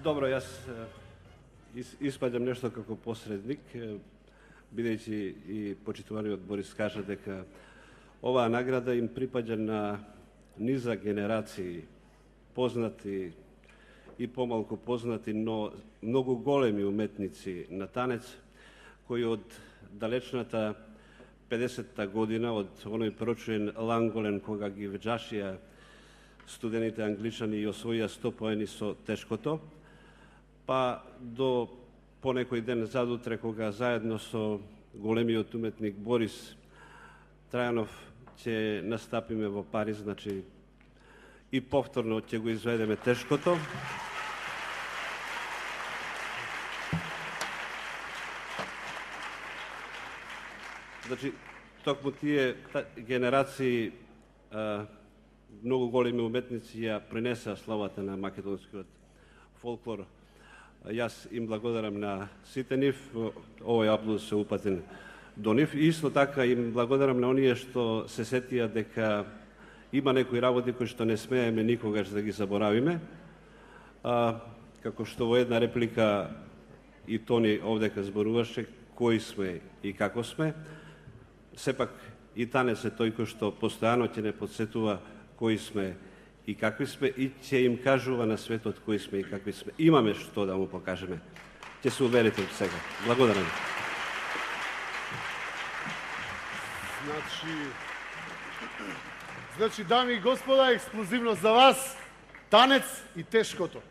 Dobro, jaz ispadam nešto kako posrednik, bideći i počitovaný od Boris kaže дека ova nagrada im pripada na nizak generaciji poznati i pomalko poznati, no mnogo golemi umetnici na tanec, koji od dalečната 50-та година, od onoj pročujen Langolen, koga ги вджашија студените англичани и освоија 100 поени со тешкото, па до понекој ден задутре, кога заедно со големиот уметник Борис Трајанов ќе настапиме во Париз, значи и повторно ќе го изведеме тешкото. Значи, токму тие генерации многу големи уметници ја принесеа славата на македонскиот фолклор. Јас им благодарам на сите нив, овој аплауз се упатен до нив. И исто така им благодарам на оние што се сетија дека има некои работи кои што не смееме никогаш да ги заборавиме. Како што во една реплика и Тони овдека зборуваше кои сме и како сме, сепак и танец е тој кој што постојано ќе не подсетува кои сме и какви сме и ќе им кажува на светот кои сме и какви сме. Имаме што да му покажеме. Ќе се уверите од сега. Благодарам. Значи, дами и господа, ексклузивно за вас, танец и тешкото.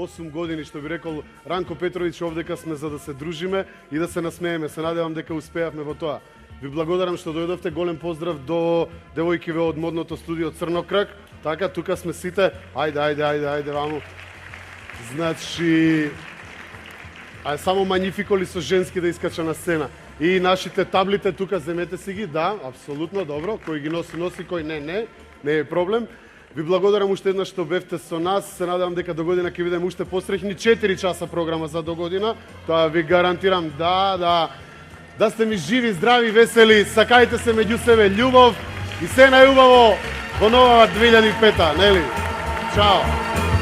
8 години, што би рекол Ранко Петровиќ, овдека сме за да се дружиме и да се насмееме. Се надевам дека успеавме во тоа. Ви благодарам што дојдовте. Голем поздрав до девојкиве од модното студио Црнокрак. Така, тука сме сите. Ајде, ваму. Значи, само Магнифико ли со женски да искача на сцена. И нашите таблите тука земете си ги, да, апсолутно добро. Кој ги носи, кој не е проблем. Ви благодарам уште еднаш што бевте со нас. Се надевам дека до година ќе бидеме уште посреќни. 4 часа програма за до година. Тоа ви гарантирам, да сте ми живи, здрави, весели, сакајте се меѓу себе, љубов и се најубаво во новава 2005, нели? Чао!